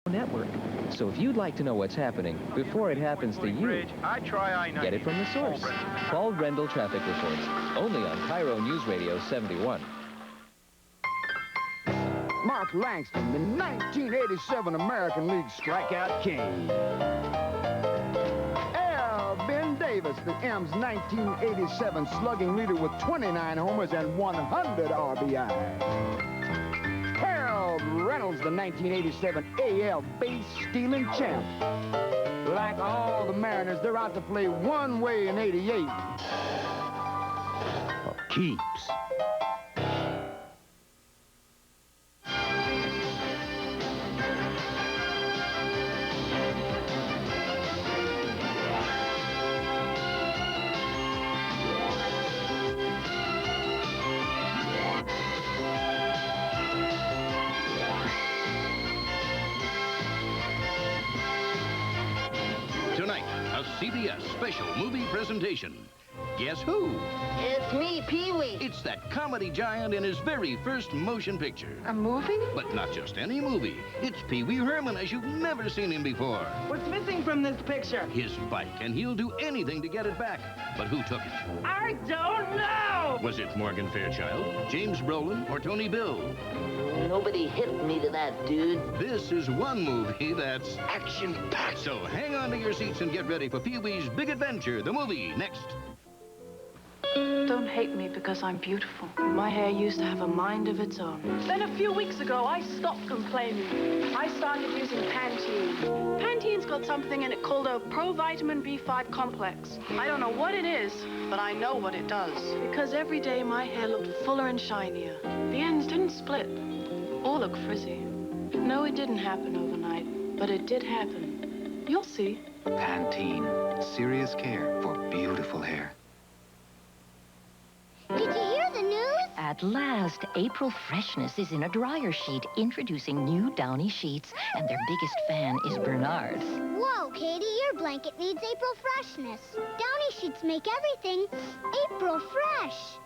network. So if you'd like to know what's happening before it happens to you, get it from the source. Paul Rendell Traffic Reports, only on KIRO News Radio 71. Mark Langston, the 1987 American League strikeout king. Ben Davis, the M's 1987 slugging leader with 29 homers and 100 RBI. Harold Reynolds, the 1987 AL base-stealing champ. Like all the Mariners, they're out to play one way in '88. For keeps. Tonight, a CBS special movie presentation. Guess who? It's me, Pee-wee. It's that comedy giant in his very first motion picture. A movie? But not just any movie. It's Pee Wee Herman as you've never seen him before. What's missing from this picture? His bike, and he'll do anything to get it back. But who took it? I don't know! Was it Morgan Fairchild, James Brolin, or Tony Bill? Nobody hit me to that, dude. This is one movie that's action-packed. So hang on to your seats and get ready for Pee Wee's Big Adventure, the movie, next. Don't hate me because I'm beautiful. My hair used to have a mind of its own. Then a few weeks ago, I stopped complaining. I started using Pantene. Pantene's got something in it called a provitamin B5 complex. I don't know what it is, but I know what it does. Because every day my hair looked fuller and shinier. The ends didn't split or look frizzy. No, it didn't happen overnight, but it did happen. You'll see. Pantene. Serious care for beautiful hair. Did you hear the news? At last, April Freshness is in a dryer sheet, introducing new Downy sheets, and their biggest fan is Bernard's. Whoa, Katie, your blanket needs April Freshness. Downy sheets make everything April Fresh.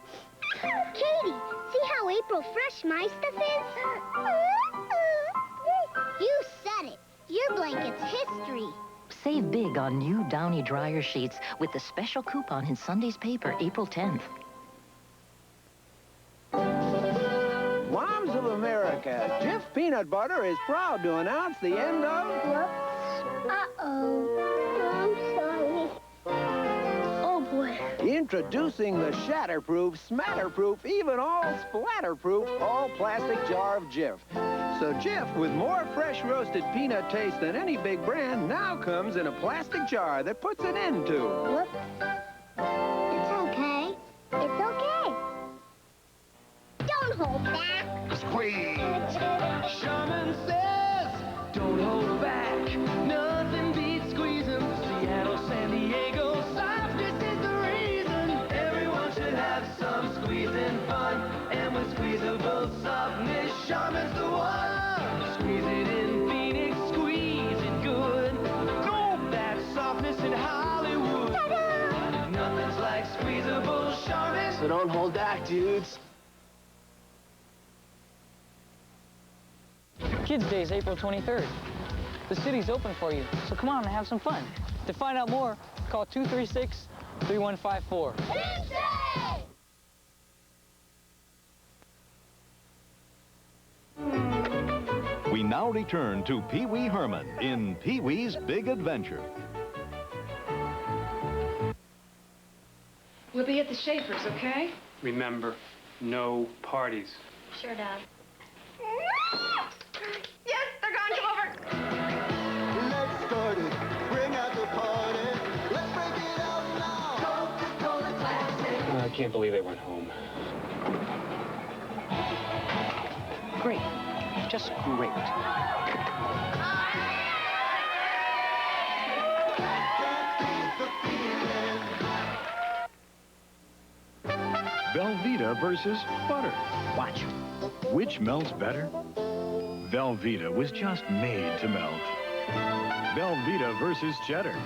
Katie, see how April Fresh my stuff is? You said it. Your blanket's history. Save big on new Downy dryer sheets with the special coupon in Sunday's paper, April 10th. Moms of America, Jif Peanut Butter is proud to announce the end of... Whoops. Uh-oh. I'm sorry. Oh, boy. Introducing the shatterproof, smatterproof, even all splatterproof, all-plastic jar of Jif. So Jif, with more fresh roasted peanut taste than any big brand, now comes in a plastic jar that puts an end to... Whoops. It's okay. It's okay. Don't hold back. Squeeze! Sherman says, don't hold back. Nothing beats squeezing. Seattle, San Diego, softness is the reason. Everyone should have some squeezing fun. And with squeezable softness, Sherman's the one. Squeeze it in Phoenix, squeeze it good. No bad softness in Hollywood. Nothing's like squeezable Sherman. So don't hold back, dudes. Kids Day is April 23rd. The city's open for you, so come on and have some fun. To find out more, call 236-3154. We now return to Pee Wee Herman in Pee Wee's Big Adventure. We'll be at the Schaefer's, okay? Remember, no parties. Sure, Dad. Yes, they're gone. Come over. Let's start it. Bring out the party. Let's break it out now. Coca-Cola Classic. I can't believe they went home. Great. Just great. Velveeta versus butter. Watch. Which melts better? Velveeta was just made to melt. Velveeta versus cheddar.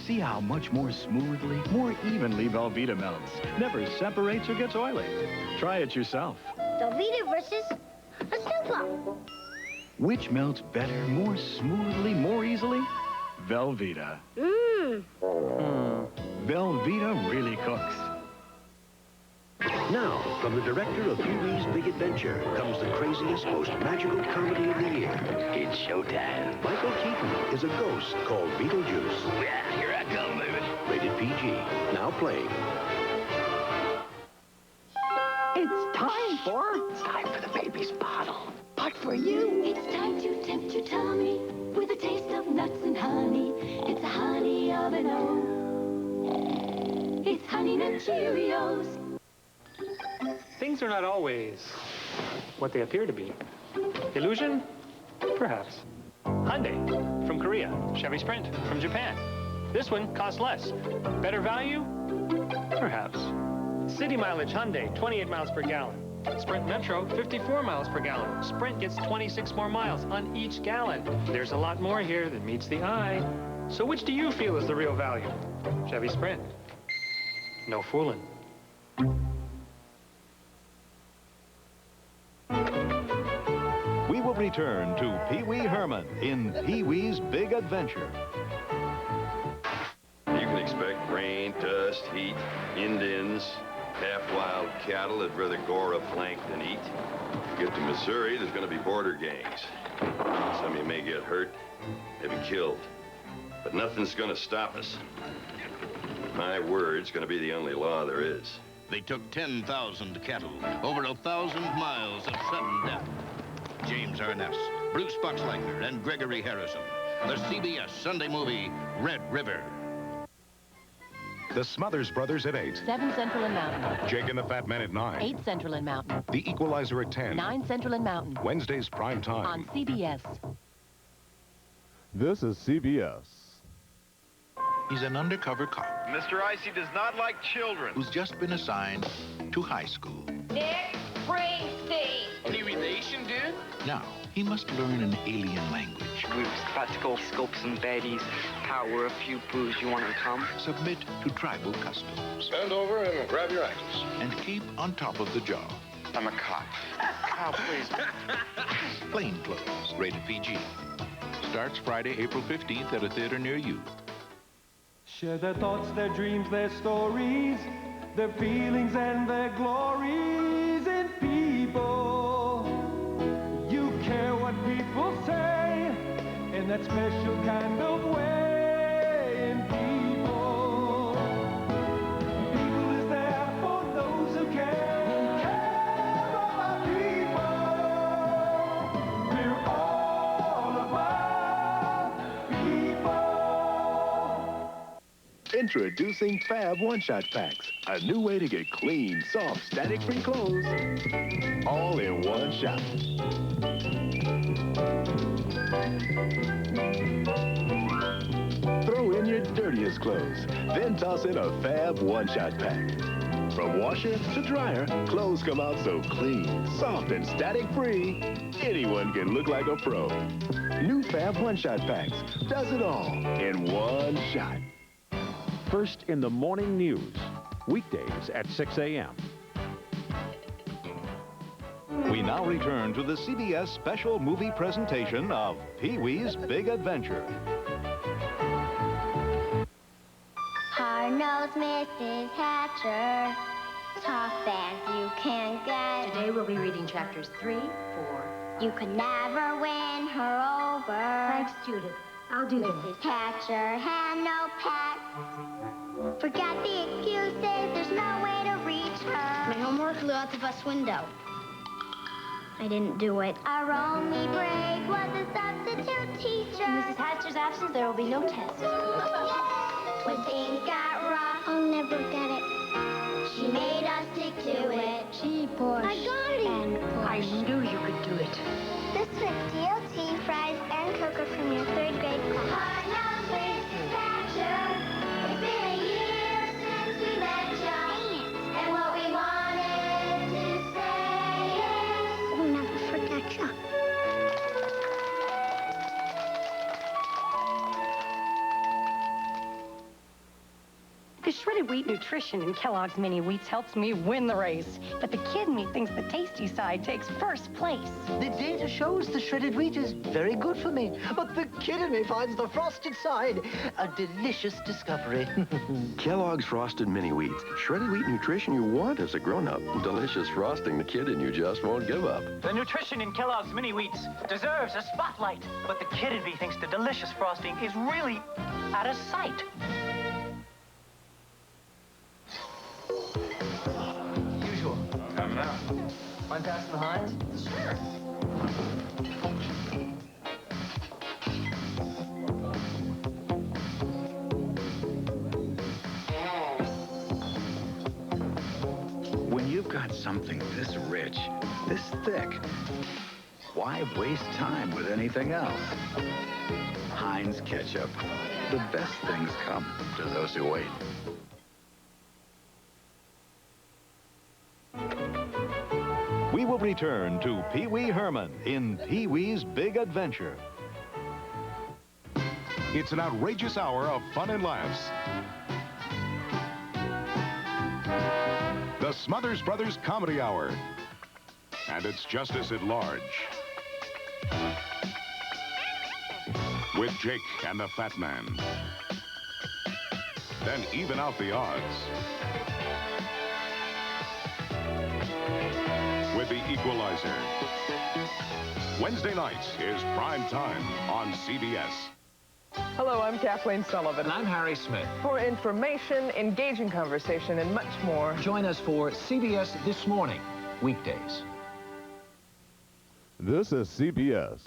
See how much more smoothly, more evenly Velveeta melts. Never separates or gets oily. Try it yourself. Velveeta versus a super. Which melts better, more smoothly, more easily? Velveeta. Velveeta really cooks. Now, from the director of Pee-wee's Big Adventure comes the craziest, most magical comedy of the year. It's showtime. Michael Keaton is a ghost called Beetlejuice. Yeah, here I come, baby. Rated PG. Now playing. It's time for the baby's bottle. But for you, it's time to tempt your tummy with a taste of nuts and honey. It's a honey oven O. It's Honey Nut Cheerios. Things are not always what they appear to be. Illusion? Perhaps. Hyundai from Korea. Chevy Sprint from Japan. This one costs less. Better value? Perhaps. City mileage Hyundai, 28 miles per gallon. Sprint Metro, 54 miles per gallon. Sprint gets 26 more miles on each gallon. There's a lot more here than meets the eye. So which do you feel is the real value? Chevy Sprint. No fooling. We will return to Pee-wee Herman in Pee-wee's Big Adventure. You can expect rain, dust, heat, Indians, half-wild cattle that'd rather gore a flank than eat. Get to Missouri, there's going to be border gangs. Some of you may get hurt, maybe killed. But nothing's going to stop us. My word's going to be the only law there is. They took 10,000 cattle, over 1,000 miles of sudden death. James Arness, Bruce Boxleitner, and Gregory Harrison. The CBS Sunday movie, Red River. The Smothers Brothers at 8. 7 Central and Mountain. Jake and the Fat Man at 9. 8 Central and Mountain. The Equalizer at 10. 9 Central and Mountain. Wednesdays prime time. On CBS. This is CBS. He's an undercover cop Mr. Icy does not like children. who's just been assigned to high school. Nick Springsteen. Any relation, dude? Now, he must learn an alien language. We've got to go scope some baddies. Power a few brews. You want to come? Submit to tribal customs. Bend over and grab your ankles. And keep on top of the job. I'm a cop. Oh, please. Plainclothes, rated PG. Starts Friday, April 15th at a theater near you. Share their thoughts, their dreams, their stories, their feelings and their glories in people. You care what people say in that special kind of way in people. People is there for those who care about people. We're all about people. Introducing Fab One-Shot Packs, a new way to get clean, soft, static-free clothes, all in one shot. Throw in your dirtiest clothes, then toss in a Fab One-Shot Pack. From washer to dryer, clothes come out so clean, soft, and static-free, anyone can look like a pro. New Fab One-Shot Packs does it all in one shot. First in the morning news, weekdays at 6 a.m. We now return to the CBS special movie presentation of Pee-wee's Big Adventure. Hard-nosed Mrs. Hatcher, tough as you can get. Today we'll be reading chapters 3, 4. You could never win her over. Thanks, Judith. I'll do Mrs. this. Hatcher had no pets. Forget the excuses, there's no way to reach her. My homework flew out the bus window. I didn't do it. Our only break was a substitute teacher. In Mrs. Hatcher's absence, there will be no test. When things got rough, I'll never get it. She made us stick to it. She pushed. I got it. And pushed. I knew you could do it. This was DLT, fries, and cocoa from your 3rd grade class. Hard-nosed Mrs. Hatcher. It's been a year since we met you. And what we wanted to say is, we'll never forget you. The shredded wheat nutrition in Kellogg's Mini Wheats helps me win the race. But the kid in me thinks the tasty side takes first place. The data shows the shredded wheat is very good for me. But the kid in me finds the frosted side a delicious discovery. Kellogg's Frosted Mini Wheats. Shredded wheat nutrition you want as a grown-up. Delicious frosting the kid in you just won't give up. The nutrition in Kellogg's Mini Wheats deserves a spotlight. But the kid in me thinks the delicious frosting is really out of sight. Usual. Coming out. Mind passing the Heinz? Sure. When you've got something this rich, this thick, why waste time with anything else? Heinz ketchup. The best things come to those who wait. We will return to Pee Wee Herman in Pee Wee's Big Adventure. It's an outrageous hour of fun and laughs. The Smothers Brothers Comedy Hour. And it's Justice at Large. With Jake and the Fat Man. Then even out the odds. With the Equalizer. Wednesday nights is prime time on CBS. Hello, I'm Kathleen Sullivan. And I'm Harry Smith. For information, engaging conversation, and much more, Join us for CBS This Morning, weekdays. This is CBS.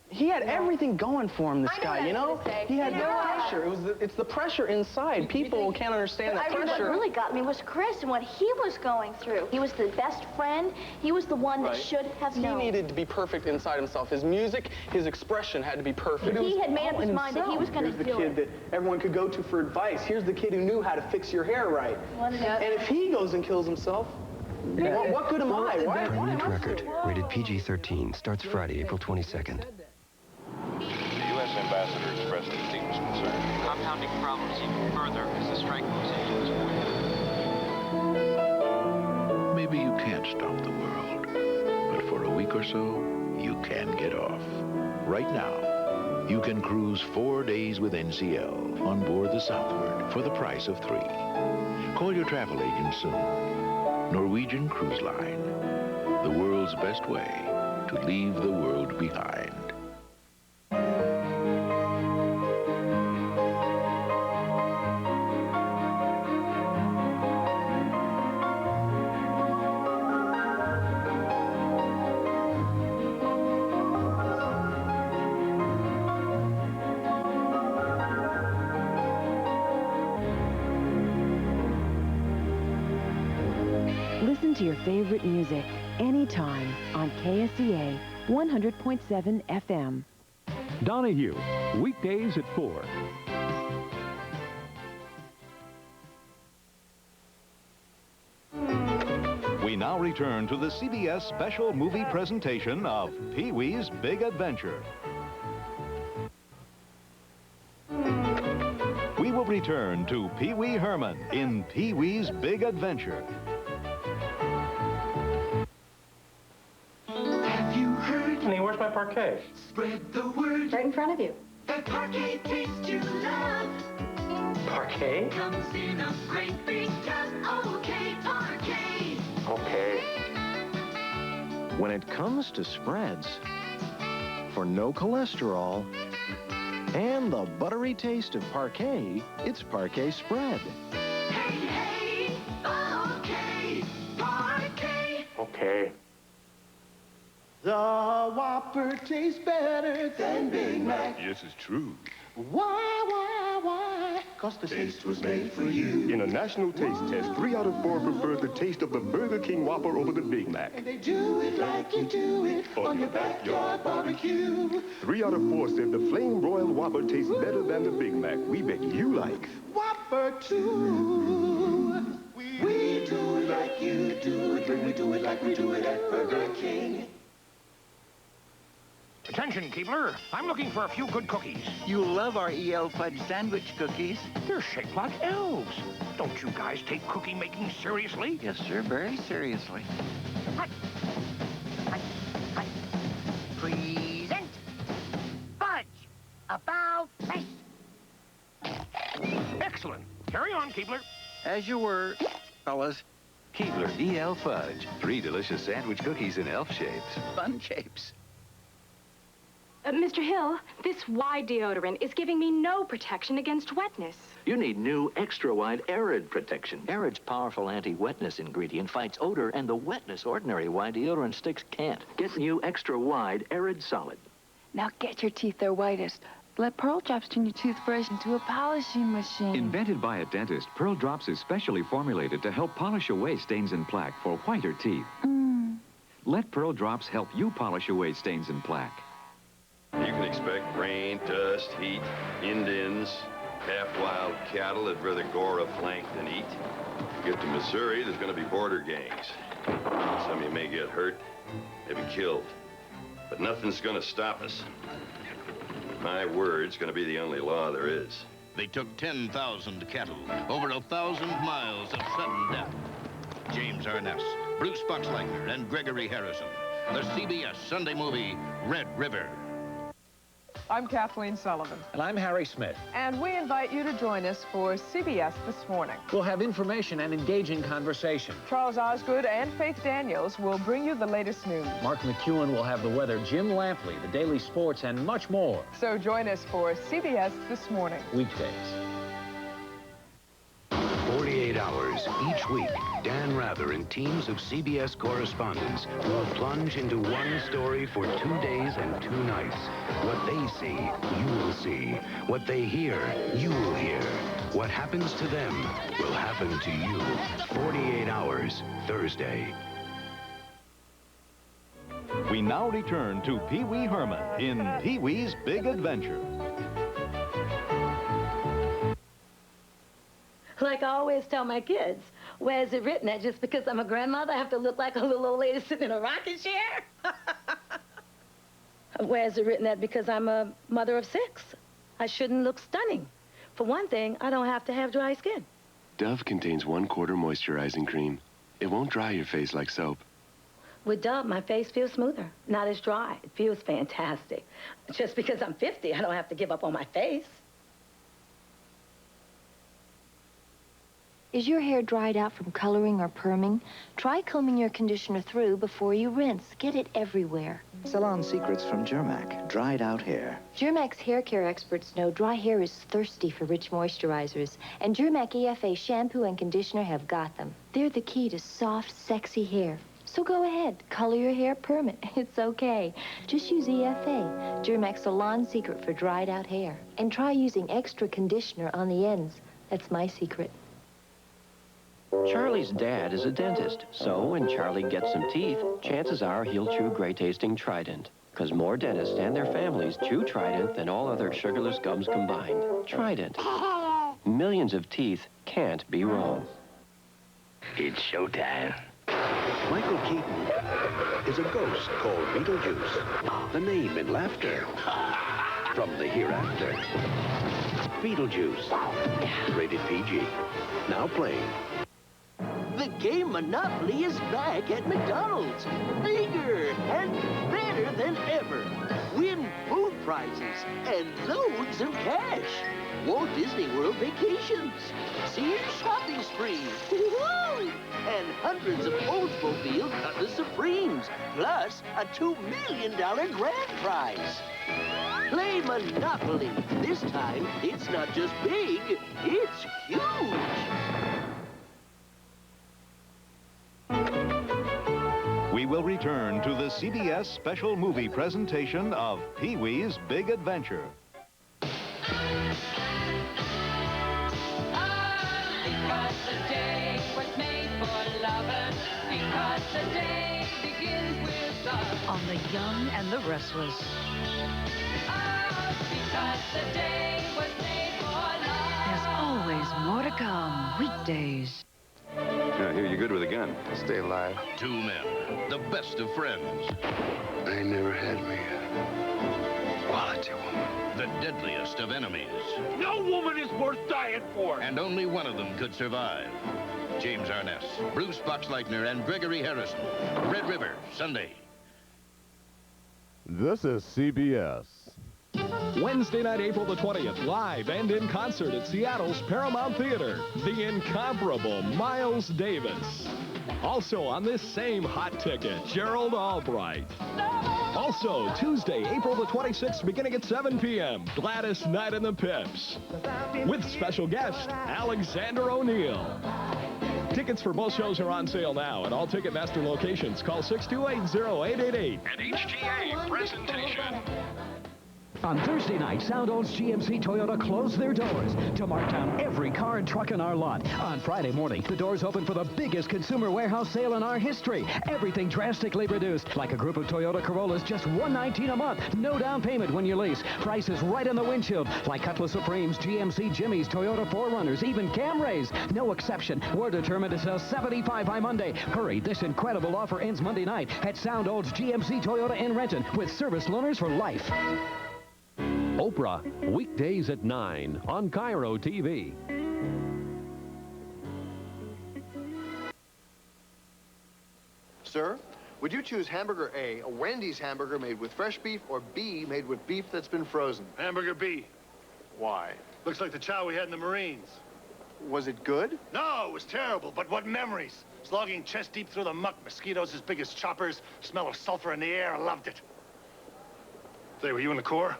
He had everything going for him, this guy, you know? He had no pressure. It's the pressure inside. People can't understand that What pressure. really got me was Chris and what he was going through. He was the best friend. He was the one that should have known. He needed to be perfect inside himself. His music, his expression had to be perfect. He had made up his mind that he was going to do it. Here's the kid that everyone could go to for advice. Here's the kid who knew how to fix your hair right. And if he goes and kills himself, what good am I? Why Permanent Record, rated PG-13, starts Friday, April 22nd. The U.S. ambassador expressed his deepest concern. Compounding problems even further as the strike moves into its fourth. Maybe you can't stop the world, but for a week or so, you can get off. Right now, you can cruise 4 days with NCL on board the Southward for the price of 3. Call your travel agent soon. Norwegian Cruise Line, the world's best way to leave the world behind. Listen to your favorite music anytime on KSEA 100.7 FM. Donahue, weekdays at 4. We now return to the CBS special movie presentation of Pee Wee's Big Adventure. We will return to Pee Wee Herman in Pee Wee's Big Adventure. Have you heard? Honey, where's my parquet? Spread the word. Right in front of you. The parquet taste you love. Parquet? Comes in a great big tub. Okay, parquet. Okay. When it comes to spreads, for no cholesterol and the buttery taste of parquet, it's Parquet Spread. Hey, hey, okay, parquet. Okay. The Whopper tastes better than Big Mac. Yes, it's true. Why? 'Cause the taste was made for you. In a national taste test, 3 out of 4 preferred the taste of the Burger King Whopper over the Big Mac. And they do it like you do it on your backyard barbecue. 3 out of 4 said the flame broiled Whopper tastes better than the Big Mac. We bet you like. Whopper too. We do it like you do it when we do it like we do it at Burger King. Attention. Attention, Keebler. I'm looking for a few good cookies. You'll love our EL fudge sandwich cookies. They're shaped like elves. Don't you guys take cookie making seriously? Yes, sir, very seriously. Present fudge about face. Excellent. Carry on, Keebler. As you were, fellas. Keebler EL Fudge. 3 delicious sandwich cookies in elf shapes. Fun shapes. Mr. Hill, this wide deodorant is giving me no protection against wetness. You need new extra-wide Arid protection. Arid's powerful anti-wetness ingredient fights odor and the wetness ordinary wide deodorant sticks can't. Get new extra-wide Arid Solid. Now get your teeth their whitest. Let Pearl Drops turn your toothbrush into a polishing machine. Invented by a dentist, Pearl Drops is specially formulated to help polish away stains and plaque for whiter teeth. Let Pearl Drops help you polish away stains and plaque. You can expect rain, dust, heat, Indians, half-wild cattle that'd rather gore a flank than eat. Get to Missouri, there's going to be border gangs. Some of you may get hurt, maybe killed. But nothing's going to stop us. My word's going to be the only law there is. They took 10,000 cattle, over 1,000 miles of sudden death. James Arness, Bruce Boxleitner, and Gregory Harrison. The CBS Sunday movie, Red River. I'm Kathleen Sullivan. And I'm Harry Smith. And we invite you to join us for CBS This Morning. We'll have information and engaging conversation. Charles Osgood and Faith Daniels will bring you the latest news. Mark McEwen will have the weather, Jim Lampley, the daily sports, and much more. So join us for CBS This Morning. Weekdays. 48 hours each week, Dan Rather and teams of CBS correspondents will plunge into one story for 2 days and 2 nights. What they see, you will see. What they hear, you will hear. What happens to them will happen to you. 48 hours, Thursday. We now return to Pee Wee Herman in Pee Wee's Big Adventure. Like I always tell my kids, where's it written that just because I'm a grandmother, I have to look like a little old lady sitting in a rocking chair? Where's it written that because I'm a mother of 6, I shouldn't look stunning? For one thing, I don't have to have dry skin. Dove contains 1/4 moisturizing cream. It won't dry your face like soap. With Dove, my face feels smoother, not as dry. It feels fantastic. Just because I'm 50, I don't have to give up on my face. Is your hair dried out from coloring or perming? Try combing your conditioner through before you rinse. Get it everywhere. Salon Secrets from Germac. Dried out hair. Germac's hair care experts know dry hair is thirsty for rich moisturizers, and Germac EFA shampoo and conditioner have got them. They're the key to soft, sexy hair. So go ahead, color your hair, perm it. It's okay. Just use EFA, Germac's Salon Secret for dried out hair. And try using extra conditioner on the ends. That's my secret. Charlie's dad is a dentist, so when Charlie gets some teeth, chances are he'll chew great-tasting Trident. Because more dentists and their families chew Trident than all other sugarless gums combined. Trident. Millions of teeth can't be wrong. It's showtime. Michael Keaton is a ghost called Beetlejuice. The name in laughter from the hereafter. Beetlejuice. Rated PG. Now playing. The game Monopoly is back at McDonald's. Bigger and better than ever. Win food prizes and loads of cash. Walt Disney World vacations. Sears shopping sprees. Woo-hoo! And hundreds of Oldsmobile Cutlass Supremes. Plus a $2 million grand prize. Play Monopoly. This time, it's not just big, it's huge. We will return to the CBS special movie presentation of Pee Wee's Big Adventure. Because the day was made for lovers. Because the day begins with us. On The Young and the Restless. Because the day was made for love. There's always more to come. Weekdays. Yeah, here, you good with a gun? Stay alive. Two men, the best of friends. They never had me. Quality woman. The deadliest of enemies. No woman is worth dying for. And only one of them could survive. James Arness, Bruce Boxleitner, and Gregory Harrison. Red River, Sunday. This is CBS. Wednesday night, April the 20th, live and in concert at Seattle's Paramount Theater, the incomparable Miles Davis. Also on this same hot ticket, Gerald Albright. Also, Tuesday, April the 26th, beginning at 7 p.m., Gladys Knight and the Pips. With special guest, Alexander O'Neill. Tickets for both shows are on sale now at all Ticketmaster locations. Call 628-0888. An HGA presentation. On Thursday night, Sound Old's GMC Toyota closed their doors to mark down every car and truck in our lot. On Friday morning, the doors open for the biggest consumer warehouse sale in our history. Everything drastically reduced, like a group of Toyota Corollas, just $119 a month. No down payment when you lease. Prices right in the windshield, like Cutlass Supremes, GMC Jimmys, Toyota 4Runners, even Camrys. No exception. We're determined to sell 75 by Monday. Hurry, this incredible offer ends Monday night at Sound Old's GMC Toyota in Renton with service loaners for life. Oprah, weekdays at 9 on KIRO TV. Sir, would you choose hamburger A, a Wendy's hamburger made with fresh beef, or B, made with beef that's been frozen? Hamburger B. Why? Looks like the chow we had in the Marines. Was it good? No, it was terrible, but what memories. Slogging chest deep through the muck, mosquitoes as big as choppers, smell of sulfur in the air, I loved it. Say, were you in the Corps?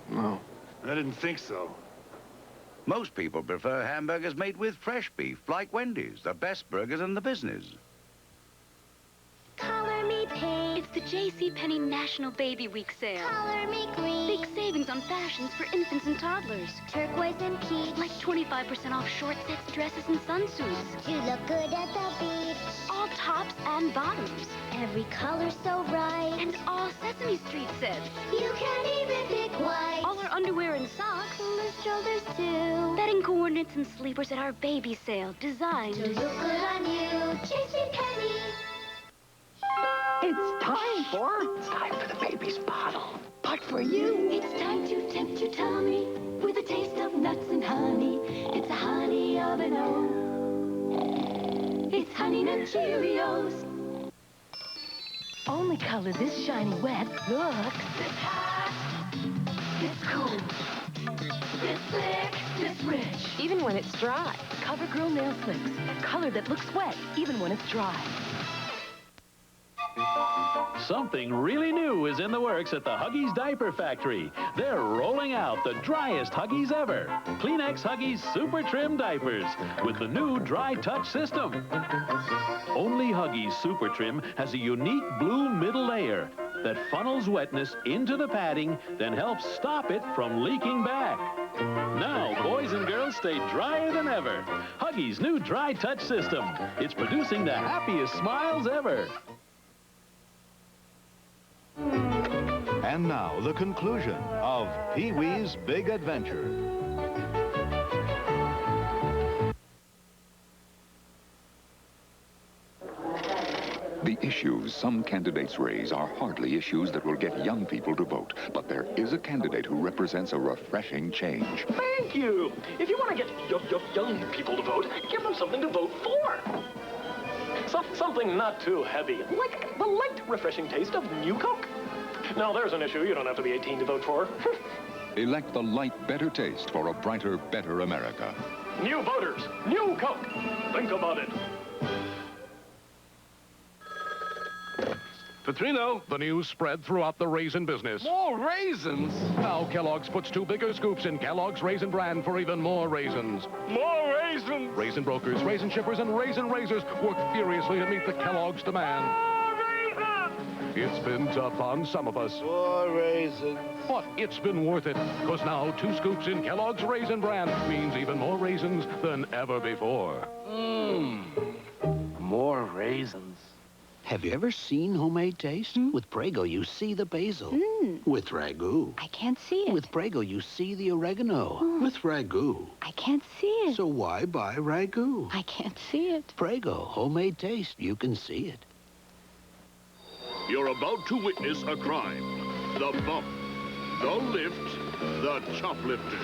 No. I didn't think so. Most people prefer hamburgers made with fresh beef, like Wendy's, the best burgers in the business. Color me pink. It's the JCPenney National Baby Week sale. Color me green. Big savings on fashions for infants and toddlers. Turquoise and peach. Like 25% off short sets, dresses, and sunsuits. You look good at the beach. All tops and bottoms. Every color so bright. And all Sesame Street sets. You can't even pick white. All our underwear and socks. Loose shoulders too. Bedding coordinates and sleepers at our baby sale. Designed to look good on you. JCPenney. It's time for the baby's bottle. But for you, it's time to tempt your tummy with a taste of nuts and honey. It's a honey oven O. It's Honey Nut Cheerios. Only color this shiny wet looks this hot, this cool, this slick, this rich. Even when it's dry. CoverGirl Nail Slicks. Color that looks wet even when it's dry. Something really new is in the works at the Huggies Diaper Factory. They're rolling out the driest Huggies ever. Kleenex Huggies Super Trim Diapers with the new Dry Touch system. Only Huggies Super Trim has a unique blue middle layer that funnels wetness into the padding, then helps stop it from leaking back. Now, boys and girls stay drier than ever. Huggies' new Dry Touch system. It's producing the happiest smiles ever. And now, the conclusion of Pee-wee's Big Adventure. The issues some candidates raise are hardly issues that will get young people to vote. But there is a candidate who represents a refreshing change. Thank you. If you want to get young people to vote, give them something to vote for. Something not too heavy, like the light, refreshing taste of New Coke. Now, there's an issue you don't have to be 18 to vote for. Elect the light, better taste for a brighter, better America. New voters, New Coke. Think about it. Petrino, the news spread throughout the raisin business. More raisins? Now Kellogg's puts 2 bigger scoops in Kellogg's Raisin Bran for even more raisins. More raisins! Raisin brokers, raisin shippers, and raisin raisers work furiously to meet the Kellogg's demand. It's been tough on some of us. More raisins. But it's been worth it, because now 2 scoops in Kellogg's Raisin Bran means even more raisins than ever before. More raisins. Have you ever seen homemade taste? With Prego, you see the basil. With Ragu. I can't see it. With Prego, you see the oregano. With Ragu. I can't see it. So why buy Ragu? I can't see it. Prego, homemade taste. You can see it. You're about to witness a crime. The bump, the lift, the choplifter.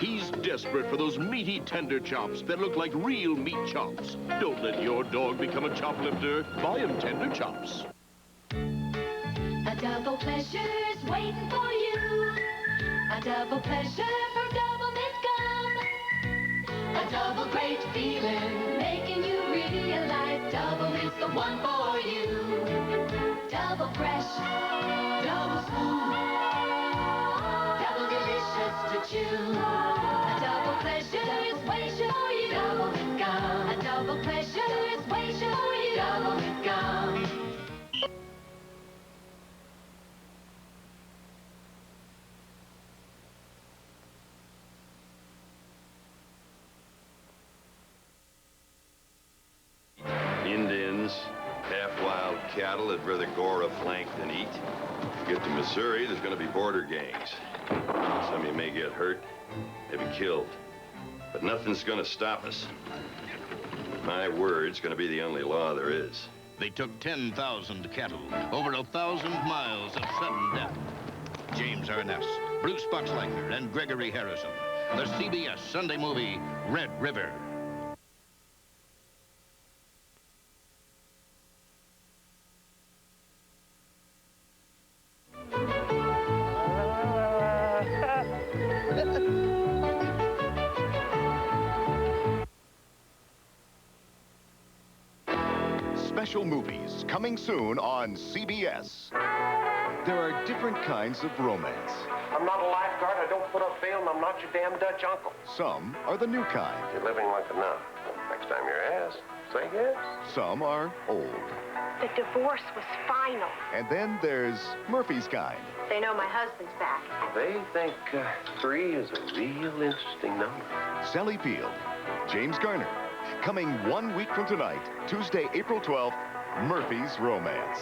He's desperate for those meaty, tender chops that look like real meat chops. Don't let your dog become a choplifter. Buy him tender chops. A double pleasure's waiting for you. A double pleasure for double mint gum. A double great feeling, making you realize double is the one for you. Double fresh, double smooth, double delicious to chew. A double pleasure is waiting for you. Double mint gum. A double pleasure is waiting for you. Double mint gum. Indians, half-wild cattle that'd rather gore a flank than eat. Get to Missouri, there's gonna be border gangs. Some of you may get hurt, maybe killed. But nothing's gonna stop us. My word's gonna be the only law there is. They took 10,000 cattle, over 1,000 miles of sudden death. James Arness, Bruce Boxleitner, and Gregory Harrison. The CBS Sunday movie, Red River. Special movies coming soon on CBS. There are different kinds of romance. I'm not a lifeguard, I don't put up bail, and I'm not your damn Dutch uncle. Some are the new kind. You're living like a nun. Next time you're asked, say yes. Some are old. The divorce was final. And then there's Murphy's kind. They know my husband's back. They think 3 is a real interesting number. Sally Field, James Garner. Coming 1 week from tonight, Tuesday, April 12th, Murphy's Romance.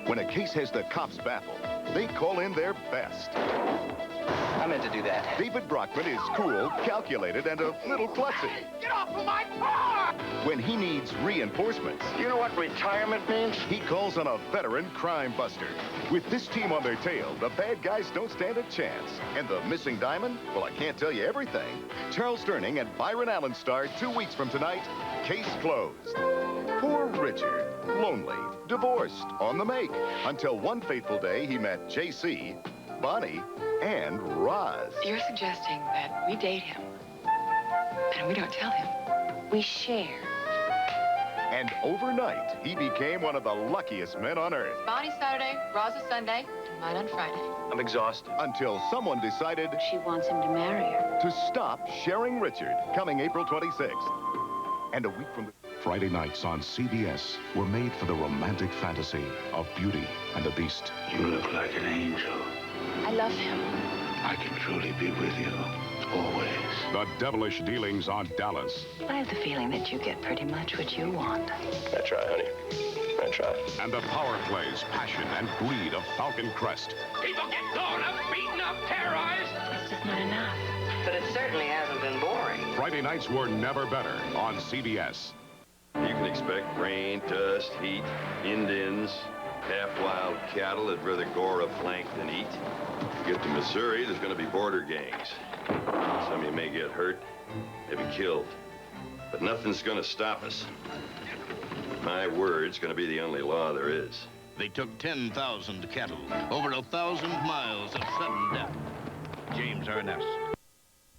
When a case has the cops baffled, they call in their best. I meant to do that. David Brockman is cool, calculated, and a little klutzy. Get off of my car! When he needs reinforcements, You know what retirement means? he calls on a veteran crime buster. With this team on their tail, the bad guys don't stand a chance. And the missing diamond? Well, I can't tell you everything. Charles Sterning and Byron Allen star 2 weeks from tonight. Case closed. Poor Richard. Lonely. Divorced. On the make. Until one fateful day he met J.C., Bonnie, and Roz. You're suggesting that we date him, and we don't tell him. We share. And overnight, he became one of the luckiest men on earth. Bonnie's Saturday, Roz is Sunday, and mine on Friday. I'm exhausted. Until someone decided She wants him to marry her. to stop sharing Richard, coming April 26th. And a week from the... Friday nights on CBS were made for the romantic fantasy of Beauty and the Beast. You look like an angel. I love him. I can truly be with you, always. The devilish dealings on Dallas. I have the feeling that you get pretty much what you want. I try, honey. I try. And the power plays, passion, and greed of Falcon Crest. People get blown up, beaten up, terrorized. It's just not enough. But it certainly hasn't been boring. Friday nights were never better on CBS. You can expect rain, dust, heat, Indians, half-wild cattle that'd rather gore a flank than eat. Get to Missouri, there's gonna be border gangs. Some of you may get hurt, maybe killed. But nothing's gonna stop us. My word's gonna be the only law there is. They took 10,000 cattle, over 1,000 miles of sudden death. James Arness,